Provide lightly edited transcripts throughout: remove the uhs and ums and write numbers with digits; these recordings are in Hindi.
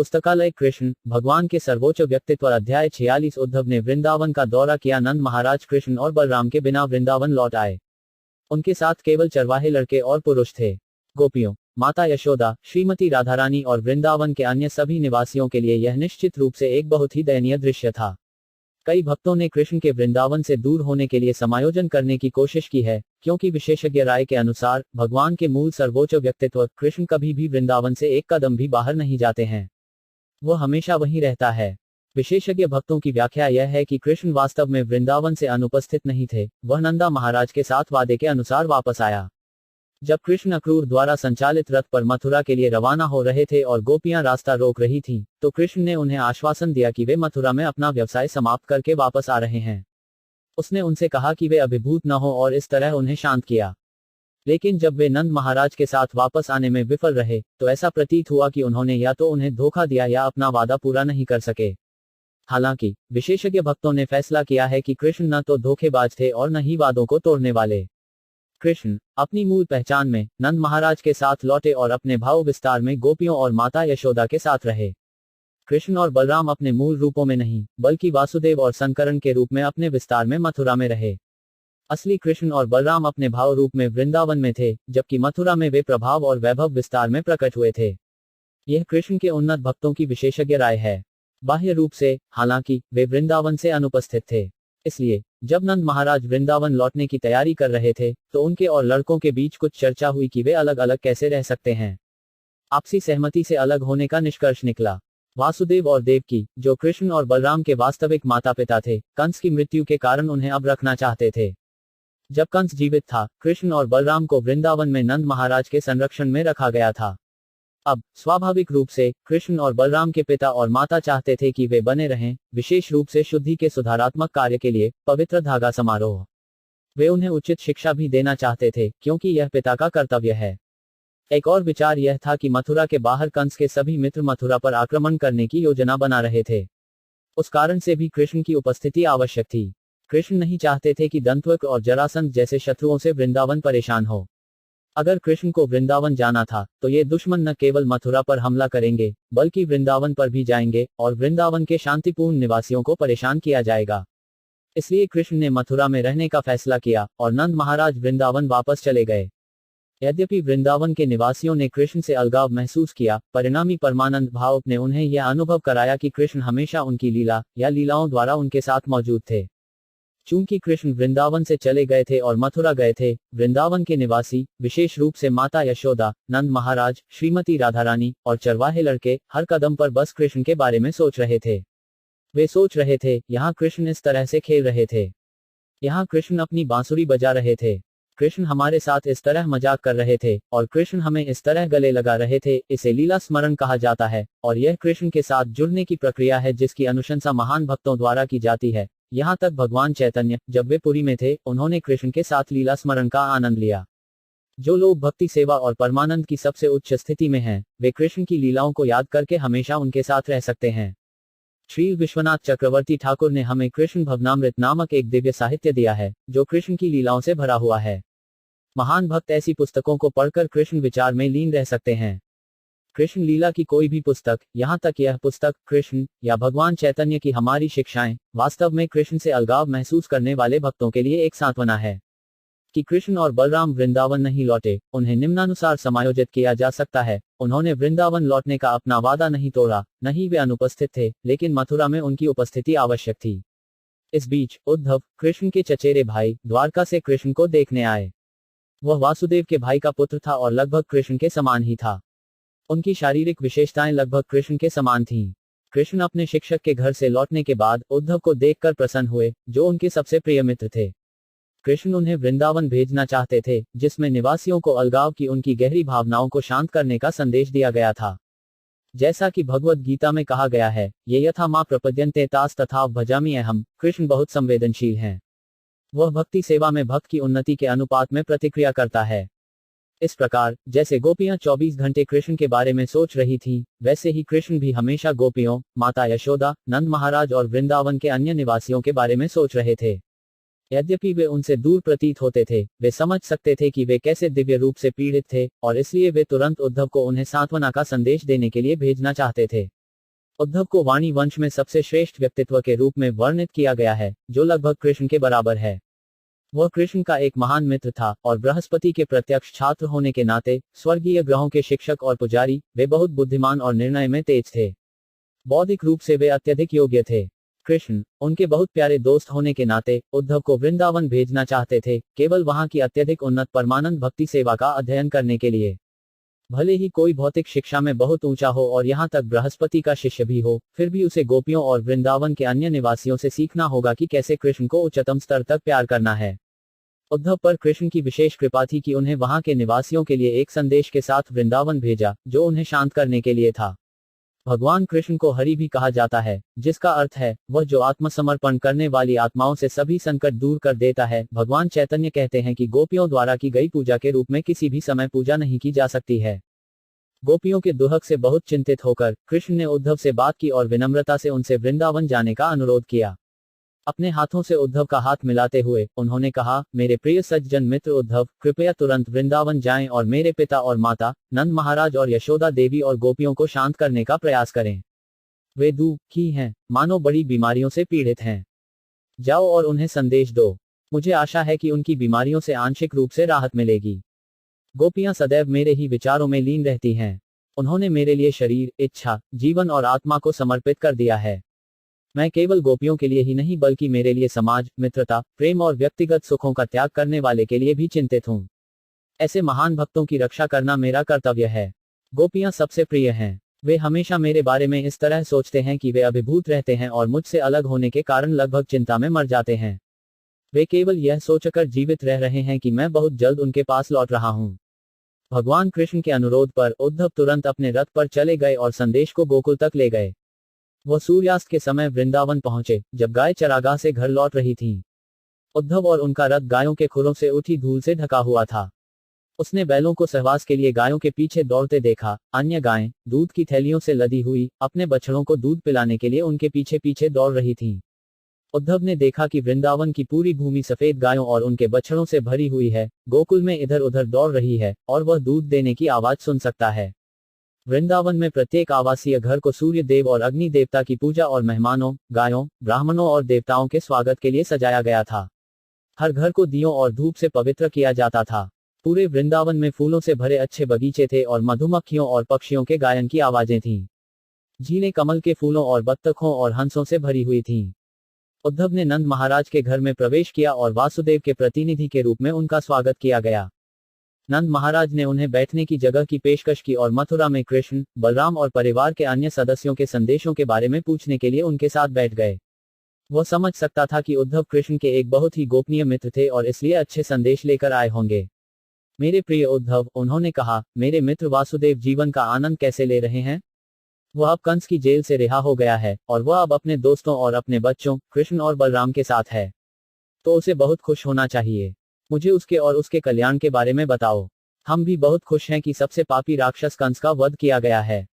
पुस्तकालय कृष्ण भगवान के सर्वोच्च व्यक्तित्व अध्याय 46 उद्धव ने वृंदावन का दौरा किया। नंद महाराज कृष्ण और बलराम के बिना वृंदावन लौट आए। उनके साथ केवल चरवाहे लड़के और पुरुष थे। गोपियों, माता यशोदा, श्रीमती राधारानी और वृंदावन के अन्य सभी निवासियों के लिए यह निश्चित रूप से एक बहुत ही दयनीय दृश्य था। कई भक्तों ने कृष्ण के वृंदावन से दूर होने के लिए समायोजन करने की कोशिश की है, क्योंकि विशेषज्ञ राय के अनुसार भगवान के मूल सर्वोच्च व्यक्तित्व कृष्ण कभी भी वृंदावन से एक कदम भी बाहर नहीं जाते हैं। वह हमेशा वहीं रहता है। विशेषज्ञ भक्तों की व्याख्या यह है कि कृष्ण वास्तव में वृंदावन से अनुपस्थित नहीं थे, वह नंदा महाराज के साथ वादे के अनुसार वापस आया। जब कृष्ण अक्रूर द्वारा संचालित रथ पर मथुरा के लिए रवाना हो रहे थे और गोपियां रास्ता रोक रही थीं, तो कृष्ण ने उन्हें आश्वासन दिया कि वे मथुरा में अपना व्यवसाय समाप्त करके वापस आ रहे हैं। उसने उनसे कहा कि वे अभिभूत न हो और इस तरह उन्हें शांत किया। लेकिन जब वे नंद महाराज के साथ वापस आने में विफल रहे, तो ऐसा प्रतीत हुआ कि उन्होंने या तो उन्हें धोखा दिया या अपना वादा पूरा नहीं कर सके। हालांकि विशेषज्ञ भक्तों ने फैसला किया है कि कृष्ण न तो धोखेबाज थे और न ही वादों को तोड़ने वाले। कृष्ण अपनी मूल पहचान में नंद महाराज के साथ लौटे और अपने भाव विस्तार में गोपियों और माता यशोदा के साथ रहे। कृष्ण और बलराम अपने मूल रूपों में नहीं, बल्कि वासुदेव और संकरण के रूप में अपने विस्तार में मथुरा में रहे। असली कृष्ण और बलराम अपने भाव रूप में वृंदावन में थे, जबकि मथुरा में वे प्रभाव और वैभव विस्तार में प्रकट हुए थे। यह कृष्ण के उन्नत भक्तों की विशेषज्ञ राय है। बाह्य रूप से, हालांकि, वे वृंदावन से अनुपस्थित थे। इसलिए जब नंद महाराज वृंदावन लौटने की तैयारी कर रहे थे, तो उनके और लड़कों के बीच कुछ चर्चा हुई कि वे अलग अलग कैसे रह सकते हैं। आपसी सहमति से अलग होने का निष्कर्ष निकला। वासुदेव और देवकी, जो कृष्ण और बलराम के वास्तविक माता पिता थे, कंस की मृत्यु के कारण उन्हें अब रखना चाहते थे। जब कंस जीवित था, कृष्ण और बलराम को वृंदावन में नंद महाराज के संरक्षण में रखा गया था। अब स्वाभाविक रूप से कृष्ण और बलराम के पिता और माता चाहते थे कि वे बने रहें, विशेष रूप से शुद्धि के सुधारात्मक कार्य के लिए पवित्र धागा समारोह। वे उन्हें उचित शिक्षा भी देना चाहते थे, क्योंकि यह पिता का कर्तव्य है। एक और विचार यह था कि मथुरा के बाहर कंस के सभी मित्र मथुरा पर आक्रमण करने की योजना बना रहे थे। उस कारण से भी कृष्ण की उपस्थिति आवश्यक थी। कृष्ण नहीं चाहते थे कि दंतवक्र और जरासंध जैसे शत्रुओं से वृंदावन परेशान हो। अगर कृष्ण को वृंदावन जाना था, तो ये दुश्मन न केवल मथुरा पर हमला करेंगे, बल्कि वृंदावन पर भी जाएंगे और वृंदावन के शांतिपूर्ण निवासियों को परेशान किया जाएगा। इसलिए कृष्ण ने मथुरा में रहने का फैसला किया और नंद महाराज वृंदावन वापस चले गए। यद्यपि वृंदावन के निवासियों ने कृष्ण से अलगाव महसूस किया, परिणामी परमानंद भाव ने उन्हें यह अनुभव कराया कि कृष्ण हमेशा उनकी लीला या लीलाओं द्वारा उनके साथ मौजूद थे। चूंकि कृष्ण वृंदावन से चले गए थे और मथुरा गए थे, वृंदावन के निवासी, विशेष रूप से माता यशोदा, नंद महाराज, श्रीमती राधारानी और चरवाहे लड़के हर कदम पर बस कृष्ण के बारे में सोच रहे थे। वे सोच रहे थे, यहाँ कृष्ण इस तरह से खेल रहे थे, यहाँ कृष्ण अपनी बांसुरी बजा रहे थे, कृष्ण हमारे साथ इस तरह मजाक कर रहे थे और कृष्ण हमें इस तरह गले लगा रहे थे। इसे लीला स्मरण कहा जाता है और यह कृष्ण के साथ जुड़ने की प्रक्रिया है जिसकी अनुशंसा महान भक्तों द्वारा की जाती है। यहाँ तक भगवान चैतन्य, जब वे पुरी में थे, उन्होंने कृष्ण के साथ लीला स्मरण का आनंद लिया। जो लोग भक्ति सेवा और परमानंद की सबसे उच्च स्थिति में हैं, वे कृष्ण की लीलाओं को याद करके हमेशा उनके साथ रह सकते हैं। श्री विश्वनाथ चक्रवर्ती ठाकुर ने हमें कृष्ण भवनामृत नामक एक दिव्य साहित्य दिया है, जो कृष्ण की लीलाओं से भरा हुआ है। महान भक्त ऐसी पुस्तकों को पढ़कर कृष्ण विचार में लीन रह सकते हैं। कृष्ण लीला की कोई भी पुस्तक, यहाँ तक यह पुस्तक कृष्ण या भगवान चैतन्य की हमारी शिक्षाएं, वास्तव में कृष्ण से अलगाव महसूस करने वाले भक्तों के लिए एक सांत्वना है कि कृष्ण और बलराम वृंदावन नहीं लौटे। उन्हें निम्नानुसार समायोजित किया जा सकता है। उन्होंने वृंदावन लौटने का अपना वादा नहीं तोड़ा, नहीं वे अनुपस्थित थे, लेकिन मथुरा में उनकी उपस्थिति आवश्यक थी। इस बीच उद्धव, कृष्ण के चचेरे भाई, द्वारका से कृष्ण को देखने आए। वह वासुदेव के भाई का पुत्र था और लगभग कृष्ण के समान ही था। उनकी शारीरिक विशेषताएं लगभग कृष्ण के समान थीं। कृष्ण अपने शिक्षक के घर से लौटने के बाद उद्धव को देखकर प्रसन्न हुए, जो उनके सबसे प्रिय मित्र थे। कृष्ण उन्हें वृंदावन भेजना चाहते थे, जिसमें निवासियों को अलगाव की उनकी गहरी भावनाओं को शांत करने का संदेश दिया गया था। जैसा कि भगवद गीता में कहा गया है, ये यथा मां प्रपद्यन्ते तास तथा भजामि अहम्। कृष्ण बहुत संवेदनशील हैं। वह भक्ति सेवा में भक्त की उन्नति के अनुपात में प्रतिक्रिया करता है। इस प्रकार, जैसे गोपियां 24 घंटे कृष्ण के बारे में सोच रही थीं, वैसे ही कृष्ण भी हमेशा गोपियों, माता यशोदा, नंद महाराज और वृंदावन के अन्य निवासियों के बारे में सोच रहे थे। यद्यपि वे उनसे दूर प्रतीत होते थे, वे समझ सकते थे कि वे कैसे दिव्य रूप से पीड़ित थे, और इसलिए वे तुरंत उद्धव को उन्हें सांत्वना का संदेश देने के लिए भेजना चाहते थे। उद्धव को वाणी वंश में सबसे श्रेष्ठ व्यक्तित्व के रूप में वर्णित किया गया है, जो लगभग कृष्ण के बराबर है। वह कृष्ण का एक महान मित्र था और बृहस्पति के प्रत्यक्ष छात्र होने के नाते स्वर्गीय ग्रहों के शिक्षक और पुजारी, वे बहुत बुद्धिमान और निर्णय में तेज थे। बौद्धिक रूप से वे अत्यधिक योग्य थे। कृष्ण उनके बहुत प्यारे दोस्त होने के नाते उद्धव को वृंदावन भेजना चाहते थे, केवल वहां की अत्यधिक उन्नत परमानंद भक्ति सेवा का अध्ययन करने के लिए। भले ही कोई भौतिक शिक्षा में बहुत ऊंचा हो और यहाँ तक बृहस्पति का शिष्य भी हो, फिर भी उसे गोपियों और वृंदावन के अन्य निवासियों से सीखना होगा कि कैसे कृष्ण को उच्चतम स्तर तक प्यार करना है। उद्धव पर कृष्ण की विशेष कृपा थी कि उन्हें वहां के निवासियों के लिए एक संदेश के साथ वृंदावन भेजा, जो उन्हें शांत करने के लिए था। भगवान कृष्ण को हरि भी कहा जाता है, जिसका अर्थ है वह जो आत्मसमर्पण करने वाली आत्माओं से सभी संकट दूर कर देता है। भगवान चैतन्य कहते हैं कि गोपियों द्वारा की गई पूजा के रूप में किसी भी समय पूजा नहीं की जा सकती है। गोपियों के दुहक से बहुत चिंतित होकर कृष्ण ने उद्धव से बात की और विनम्रता से उनसे वृंदावन जाने का अनुरोध किया। अपने हाथों से उद्धव का हाथ मिलाते हुए उन्होंने कहा, मेरे प्रिय सज्जन मित्र उद्धव, कृपया तुरंत वृंदावन जाएं और मेरे पिता और माता नंद महाराज और यशोदा देवी और गोपियों को शांत करने का प्रयास करें। वे दुखी हैं, मानो बड़ी बीमारियों से पीड़ित हैं। जाओ और उन्हें संदेश दो। मुझे आशा है कि उनकी बीमारियों से आंशिक रूप से राहत मिलेगी। गोपियां सदैव मेरे ही विचारों में लीन रहती हैं। उन्होंने मेरे लिए शरीर, इच्छा, जीवन और आत्मा को समर्पित कर दिया है। मैं केवल गोपियों के लिए ही नहीं बल्कि मेरे लिए समाज, मित्रता, प्रेम और व्यक्तिगत सुखों का त्याग करने वाले के लिए भी चिंतित हूँ। ऐसे महान भक्तों की रक्षा करना मेरा कर्तव्य है। गोपियां सबसे प्रिय हैं। वे हमेशा मेरे बारे में इस तरह सोचते हैं कि वे अभिभूत रहते हैं और मुझसे अलग होने के कारण लगभग चिंता में मर जाते हैं। वे केवल यह सोचकर जीवित रह रहे हैं कि मैं बहुत जल्द उनके पास लौट रहा हूँ। भगवान कृष्ण के अनुरोध पर उद्धव तुरंत अपने रथ पर चले गए और संदेश को गोकुल तक ले गए। वह सूर्यास्त के समय वृंदावन पहुंचे, जब गाय चरागाह से घर लौट रही थीं। उद्धव और उनका रथ गायों के खुरों से उठी धूल से ढका हुआ था। उसने बैलों को सहवास के लिए गायों के पीछे दौड़ते देखा। अन्य गायें दूध की थैलियों से लदी हुई अपने बछड़ों को दूध पिलाने के लिए उनके पीछे पीछे दौड़ रही थीं। उद्धव ने देखा कि वृंदावन की पूरी भूमि सफेद गायों और उनके बछड़ों से भरी हुई है, गोकुल में इधर उधर दौड़ रही है और वह दूध देने की आवाज सुन सकता है। वृंदावन में प्रत्येक आवासीय घर को सूर्य देव और अग्नि देवता की पूजा और मेहमानों, गायों, ब्राह्मणों और देवताओं के स्वागत के लिए सजाया गया था। हर घर को दियों और धूप से पवित्र किया जाता था। पूरे वृंदावन में फूलों से भरे अच्छे बगीचे थे और मधुमक्खियों और पक्षियों के गायन की आवाजें थीं। झीलें कमल के फूलों और बत्तखों और हंसों से भरी हुई थीं। उद्धव ने नंद महाराज के घर में प्रवेश किया और वासुदेव के प्रतिनिधि के रूप में उनका स्वागत किया गया। नंद महाराज ने उन्हें बैठने की जगह की पेशकश की और मथुरा में कृष्ण, बलराम और परिवार के अन्य सदस्यों के संदेशों के बारे में पूछने के लिए उनके साथ बैठ गए। वह समझ सकता था कि उद्धव कृष्ण के एक बहुत ही गोपनीय मित्र थे और इसलिए अच्छे संदेश लेकर आए होंगे। मेरे प्रिय उद्धव, उन्होंने कहा, मेरे मित्र वासुदेव जीवन का आनंद कैसे ले रहे हैं? वह अब कंस की जेल से रिहा हो गया है और वह अब अपने दोस्तों और अपने बच्चों कृष्ण और बलराम के साथ है। तो उसे बहुत खुश होना चाहिए। मुझे उसके और उसके कल्याण के बारे में बताओ। हम भी बहुत खुश हैं कि सबसे पापी राक्षस कंस का वध किया गया है।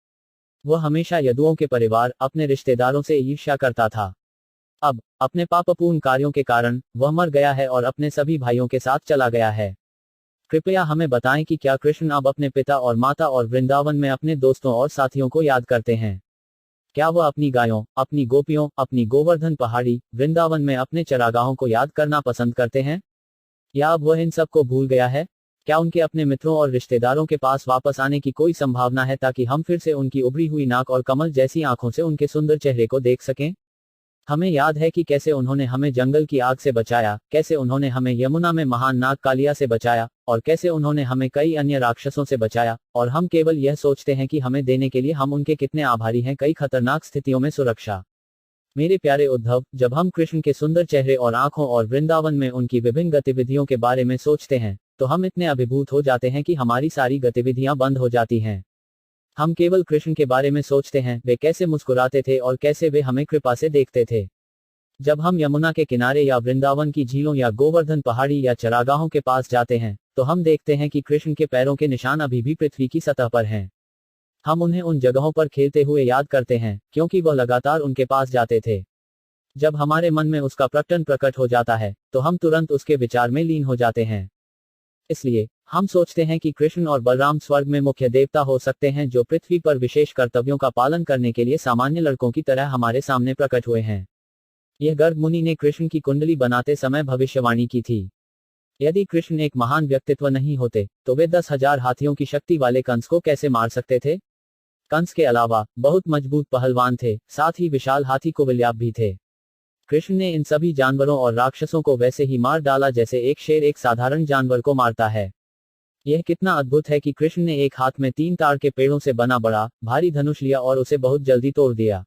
वह हमेशा यदुओं के परिवार, अपने रिश्तेदारों से ईर्ष्या करता था। अब अपने पापपूर्ण कार्यों के कारण वह मर गया है और अपने सभी भाइयों के साथ चला गया है। कृपया हमें बताएं कि क्या कृष्ण अब अपने पिता और माता और वृंदावन में अपने दोस्तों और साथियों को याद करते हैं? क्या वह अपनी गायों, अपनी गोपियों, अपनी गोवर्धन पहाड़ी, वृंदावन में अपने चरागाहों को याद करना पसंद करते हैं? या अब वह इन सब को भूल गया है? क्या उनके अपने मित्रों और रिश्तेदारों के पास वापस आने की कोई संभावना है ताकि हम फिर से उनकी उभरी हुई नाक और कमल जैसी आंखों से उनके सुंदर चेहरे को देख सकें? हमें याद है कि कैसे उन्होंने हमें जंगल की आग से बचाया, कैसे उन्होंने हमें यमुना में महान नाग कालिया से बचाया और कैसे उन्होंने हमें कई अन्य राक्षसों से बचाया, और हम केवल यह सोचते हैं कि हमें देने के लिए हम उनके कितने आभारी हैं कई खतरनाक स्थितियों में सुरक्षा। मेरे प्यारे उद्धव, जब हम कृष्ण के सुंदर चेहरे और आंखों और वृंदावन में उनकी विभिन्न गतिविधियों के बारे में सोचते हैं तो हम इतने अभिभूत हो जाते हैं कि हमारी सारी गतिविधियां बंद हो जाती हैं। हम केवल कृष्ण के बारे में सोचते हैं, वे कैसे मुस्कुराते थे और कैसे वे हमें कृपा से देखते थे। जब हम यमुना के किनारे या वृंदावन की झीलों या गोवर्धन पहाड़ी या चरागाहों के पास जाते हैं तो हम देखते हैं कि कृष्ण के पैरों के निशान अभी भी पृथ्वी की सतह पर हैं। हम उन्हें उन जगहों पर खेलते हुए याद करते हैं क्योंकि वह लगातार उनके पास जाते थे। जब हमारे मन में उसका प्रकट हो जाता है तो हम तुरंत उसके विचार में लीन हो जाते हैं। इसलिए हम सोचते हैं कि कृष्ण और बलराम स्वर्ग में मुख्य देवता हो सकते हैं जो पृथ्वी पर विशेष कर्तव्यों का पालन करने के लिए सामान्य लड़कों की तरह हमारे सामने प्रकट हुए हैं। यह गर्ग मुनि ने कृष्ण की कुंडली बनाते समय भविष्यवाणी की थी। यदि कृष्ण एक महान व्यक्तित्व नहीं होते तो वे 10,000 हाथियों की शक्ति वाले कंस को कैसे मार सकते थे। कंस के अलावा बहुत मजबूत पहलवान थे, साथ ही विशाल हाथी कुबलियाब भी थे। कृष्ण ने इन सभी जानवरों और राक्षसों को वैसे ही मार डाला जैसे एक शेर एक साधारण जानवर को मारता है। यह कितना अद्भुत है कि कृष्ण ने एक हाथ में 3 ताड़ के पेड़ों से बना बड़ा भारी धनुष लिया और उसे बहुत जल्दी तोड़ दिया।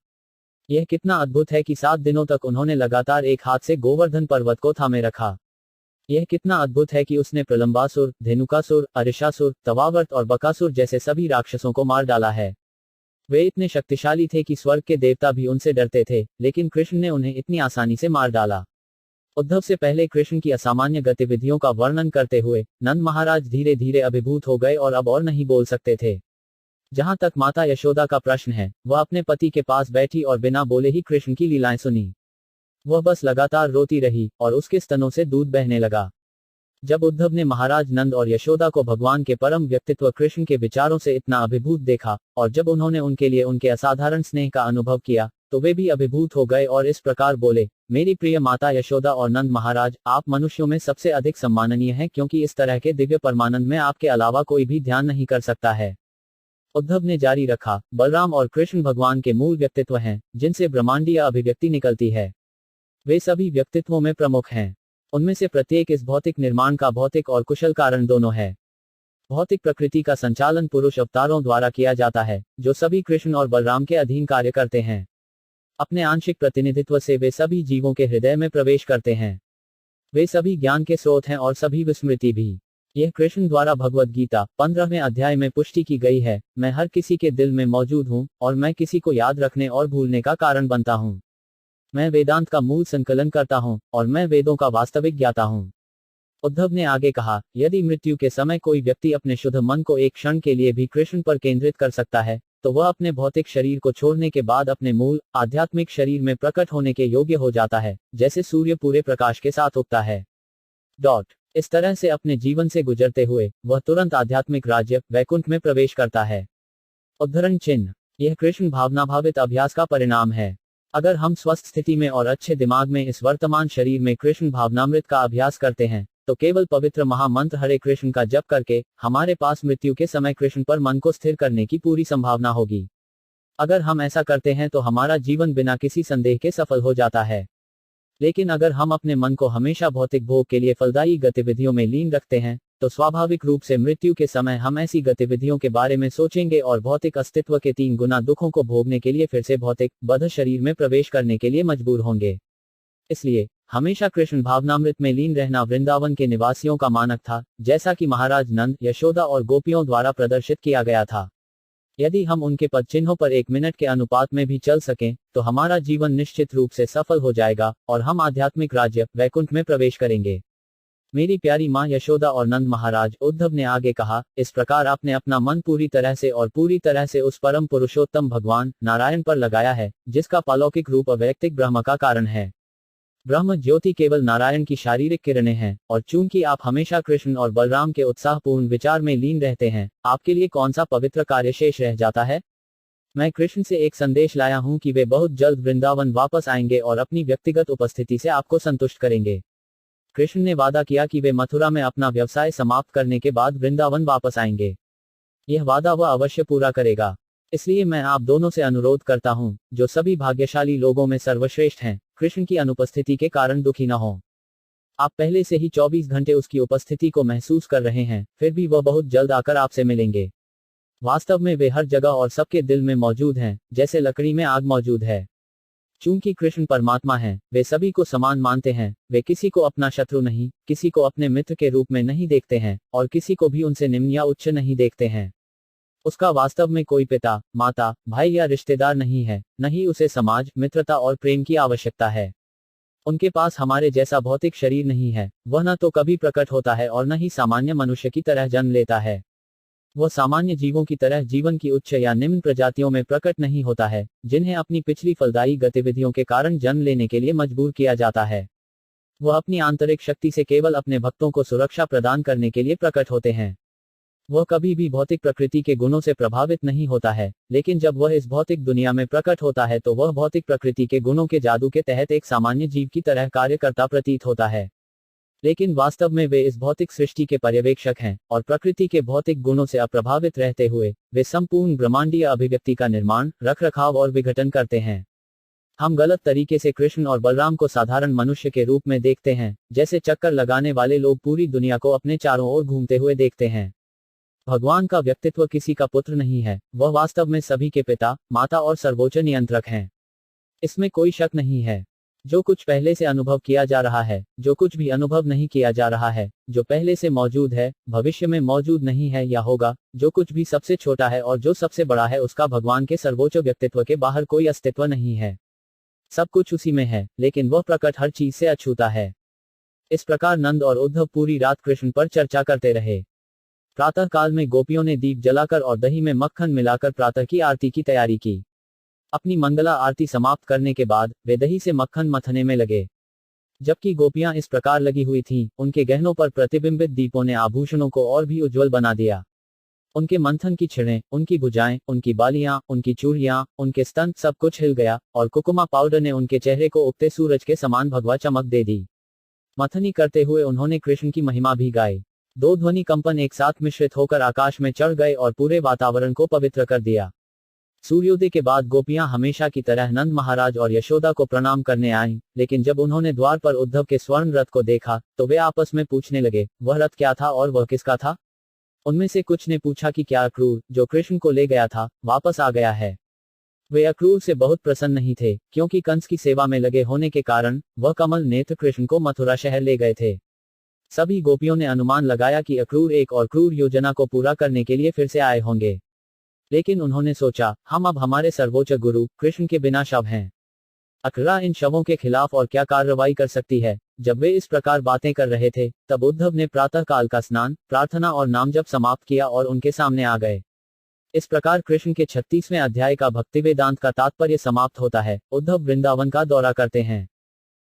यह कितना अद्भुत है कि 7 दिनों तक उन्होंने लगातार एक हाथ से गोवर्धन पर्वत को थामे रखा। यह कितना अद्भुत है कि उसने प्रलंबासुर, धेनुकासुर, अरिशासुर, तवावर्त और बकासुर जैसे सभी राक्षसों को मार डाला है। वे इतने शक्तिशाली थे कि स्वर्ग के देवता भी उनसे डरते थे, लेकिन कृष्ण ने उन्हें इतनी आसानी से मार डाला। उद्धव से पहले कृष्ण की असामान्य गतिविधियों का वर्णन करते हुए नंद महाराज धीरे धीरे अभिभूत हो गए और अब और नहीं बोल सकते थे। जहां तक माता यशोदा का प्रश्न है, वह अपने पति के पास बैठी और बिना बोले ही कृष्ण की लीलाएं सुनी। वह बस लगातार रोती रही और उसके स्तनों से दूध बहने लगा। जब उद्धव ने महाराज नंद और यशोदा को भगवान के परम व्यक्तित्व कृष्ण के विचारों से इतना अभिभूत देखा और जब उन्होंने उनके लिए उनके असाधारण स्नेह का अनुभव किया तो वे भी अभिभूत हो गए और इस प्रकार बोले, मेरी प्रिय माता यशोदा और नंद महाराज, आप मनुष्यों में सबसे अधिक सम्माननीय हैं क्योंकि इस तरह के दिव्य परमानंद में आपके अलावा कोई भी ध्यान नहीं कर सकता है। उद्धव ने जारी रखा, बलराम और कृष्ण भगवान के मूल व्यक्तित्व हैं जिनसे ब्रह्मांडीय अभिव्यक्ति निकलती है। वे सभी व्यक्तित्वों में प्रमुख हैं। उनमें से प्रत्येक इस भौतिक निर्माण का भौतिक और कुशल कारण दोनों है। भौतिक प्रकृति का संचालन पुरुष अवतारों द्वारा किया जाता है जो सभी कृष्ण और बलराम के अधीन कार्य करते हैं। अपने आंशिक प्रतिनिधित्व से वे सभी जीवों के हृदय में प्रवेश करते हैं। वे सभी ज्ञान के स्रोत हैं और सभी विस्मृति भी। यह कृष्ण द्वारा भगवद गीता 15वें अध्याय में पुष्टि की गई है, मैं हर किसी के दिल में मौजूद हूँ और मैं किसी को याद रखने और भूलने का कारण बनता हूँ। मैं वेदांत का मूल संकलन करता हूँ और मैं वेदों का वास्तविक ज्ञाता हूँ। उद्धव ने आगे कहा, यदि मृत्यु के समय कोई व्यक्ति अपने शुद्ध मन को एक क्षण के लिए भी कृष्ण पर केंद्रित कर सकता है तो वह अपने भौतिक शरीर को छोड़ने के बाद अपने मूल आध्यात्मिक शरीर में प्रकट होने के योग्य हो जाता है, जैसे सूर्य पूरे प्रकाश के साथ उगता है। इस तरह से अपने जीवन से गुजरते हुए वह तुरंत आध्यात्मिक राज्य वैकुंठ में प्रवेश करता है। उद्धरण चिन्ह, यह कृष्ण भावनाभावित अभ्यास का परिणाम है। अगर हम स्वस्थ स्थिति में और अच्छे दिमाग में इस वर्तमान शरीर में कृष्ण भावनामृत का अभ्यास करते हैं तो केवल पवित्र महामंत्र हरे कृष्ण का जप करके हमारे पास मृत्यु के समय कृष्ण पर मन को स्थिर करने की पूरी संभावना होगी। अगर हम ऐसा करते हैं तो हमारा जीवन बिना किसी संदेह के सफल हो जाता है। लेकिन अगर हम अपने मन को हमेशा भौतिक भोग के लिए फलदायी गतिविधियों में लीन रखते हैं तो स्वाभाविक रूप से मृत्यु के समय हम ऐसी गतिविधियों के बारे में सोचेंगे और भौतिक अस्तित्व के 3 गुना दुखों को भोगने के लिए फिर से भौतिक बद्ध शरीर में प्रवेश करने के लिए मजबूर होंगे। इसलिए हमेशा कृष्ण भावनामृत में लीन रहना वृंदावन के निवासियों का मानक था, जैसा कि महाराज नंद, यशोदा और गोपियों द्वारा प्रदर्शित किया गया था। यदि हम उनके पद चिन्हों पर 1 मिनट के अनुपात में भी चल सकें तो हमारा जीवन निश्चित रूप से सफल हो जाएगा और हम आध्यात्मिक राज्य वैकुंठ में प्रवेश करेंगे। मेरी प्यारी माँ यशोदा और नंद महाराज, उद्धव ने आगे कहा, इस प्रकार आपने अपना मन पूरी तरह से उस परम पुरुषोत्तम भगवान नारायण पर लगाया है जिसका पालौकिक रूप अवैयक्तिक ब्रह्म का कारण है। ब्रह्म ज्योति केवल नारायण की शारीरिक किरणें हैं और चूंकि आप हमेशा कृष्ण और बलराम के उत्साहपूर्ण विचार में लीन रहते हैं, आपके लिए कौन सा पवित्र कार्य शेष रह जाता है। मैं कृष्ण से एक संदेश लाया हूं कि वे बहुत जल्द वृंदावन वापस आएंगे और अपनी व्यक्तिगत उपस्थिति से आपको संतुष्ट करेंगे। कृष्ण ने वादा किया कि वे मथुरा में अपना व्यवसाय समाप्त करने के बाद वृंदावन वापस आएंगे। यह वादा वह अवश्य पूरा करेगा। इसलिए मैं आप दोनों से अनुरोध करता हूं, जो सभी भाग्यशाली लोगों में सर्वश्रेष्ठ हैं, कृष्ण की अनुपस्थिति के कारण दुखी न हो। आप पहले से ही 24 घंटे उसकी उपस्थिति को महसूस कर रहे हैं, फिर भी वह बहुत जल्द आकर आपसे मिलेंगे। वास्तव में वे हर जगह और सबके दिल में मौजूद हैं, जैसे लकड़ी में आग मौजूद है। चूंकि कृष्ण परमात्मा हैं, वे सभी को समान मानते हैं। वे किसी को अपना शत्रु नहीं, किसी को अपने मित्र के रूप में नहीं देखते हैं और किसी को भी उनसे निम्न या उच्च नहीं देखते हैं। उसका वास्तव में कोई पिता, माता, भाई या रिश्तेदार नहीं है, न ही उसे समाज, मित्रता और प्रेम की आवश्यकता है। उनके पास हमारे जैसा भौतिक शरीर नहीं है, वह न तो कभी प्रकट होता है और न ही सामान्य मनुष्य की तरह जन्म लेता है। वह सामान्य जीवों की तरह जीवन की उच्च या निम्न प्रजातियों में प्रकट नहीं होता है, जिन्हें अपनी पिछली फलदायी गतिविधियों के कारण जन्म लेने के लिए मजबूर किया जाता है। वह अपनी आंतरिक शक्ति से केवल अपने भक्तों को सुरक्षा प्रदान करने के लिए प्रकट होते हैं। वह कभी भी भौतिक प्रकृति के गुणों से प्रभावित नहीं होता है, लेकिन जब वह इस भौतिक दुनिया में प्रकट होता है तो वह भौतिक प्रकृति के गुणों के जादू के तहत एक सामान्य जीव की तरह कार्य करता प्रतीत होता है। लेकिन वास्तव में वे इस भौतिक सृष्टि के पर्यवेक्षक हैं, और प्रकृति के भौतिक गुणों से अप्रभावित रहते हुए वे संपूर्ण ब्रह्मांडीय अभिव्यक्ति का निर्माण, रखरखाव और विघटन करते हैं। हम गलत तरीके से कृष्ण और बलराम को साधारण मनुष्य के रूप में देखते हैं, जैसे चक्कर लगाने वाले लोग पूरी दुनिया को अपने चारों ओर घूमते हुए देखते हैं। भगवान का व्यक्तित्व किसी का पुत्र नहीं है, वह वास्तव में सभी के पिता, माता और सर्वोच्च नियंत्रक हैं। इसमें कोई शक नहीं है। जो कुछ पहले से अनुभव किया जा रहा है, जो कुछ भी अनुभव नहीं किया जा रहा है, जो पहले से मौजूद है, भविष्य में मौजूद नहीं है या होगा, जो कुछ भी सबसे छोटा है और जो सबसे बड़ा है, उसका भगवान के सर्वोच्च व्यक्तित्व के बाहर कोई अस्तित्व नहीं है। सब कुछ उसी में है, लेकिन वह प्रकट हर चीज से अछूता है। इस प्रकार नंद और उद्धव पूरी रात कृष्ण पर चर्चा करते रहे। प्रातः काल में गोपियों ने दीप जलाकर और दही में मक्खन मिलाकर प्रातः की आरती की तैयारी की। अपनी मंगला आरती समाप्त करने के बाद वे दही से मक्खन मथने में लगे। जबकि गोपियां इस प्रकार लगी हुई थीं, उनके गहनों पर प्रतिबिंबित दीपों ने आभूषणों को और भी उज्जवल बना दिया। उनके मंथन की छिड़ें, उनकी भुजाएं, उनकी बालियां, उनकी चूड़ियां, उनके स्तन, सब कुछ हिल गया, और कुकुमा पाउडर ने उनके चेहरे को उगते सूरज के समान भगवा चमक दे दी। मथनी करते हुए उन्होंने कृष्ण की महिमा भी गाई। दो ध्वनि कंपन एक साथ मिश्रित होकर आकाश में चढ़ गए और पूरे वातावरण को पवित्र कर दिया। सूर्योदय के बाद गोपियां हमेशा की तरह नंद महाराज और यशोदा को प्रणाम करने आईं, लेकिन जब उन्होंने द्वार पर उद्धव के स्वर्ण रथ को देखा तो वे आपस में पूछने लगे, वह रथ क्या था और वह किसका था? उनमें से कुछ ने पूछा कि क्या अक्रूर, जो कृष्ण को ले गया था, वापस आ गया है? वे अक्रूर से बहुत प्रसन्न नहीं थे, क्योंकि कंस की सेवा में लगे होने के कारण वह कमल नेत्र कृष्ण को मथुरा शहर ले गए थे। सभी गोपियों ने अनुमान लगाया कि अक्रूर एक और क्रूर योजना को पूरा करने के लिए फिर से आए होंगे। लेकिन उन्होंने सोचा, हम अब हमारे सर्वोच्च गुरु कृष्ण के बिना शव हैं। अक्रूरा इन शवों के खिलाफ और क्या कार्रवाई कर सकती है? जब वे इस प्रकार बातें कर रहे थे, तब उद्धव ने प्रातः काल का स्नान, प्रार्थना और नाम जप समाप्त किया और उनके सामने आ गए। इस प्रकार कृष्ण के 36वें अध्याय का भक्ति वेदांत का तात्पर्य समाप्त होता है। उद्धव वृंदावन का दौरा करते हैं।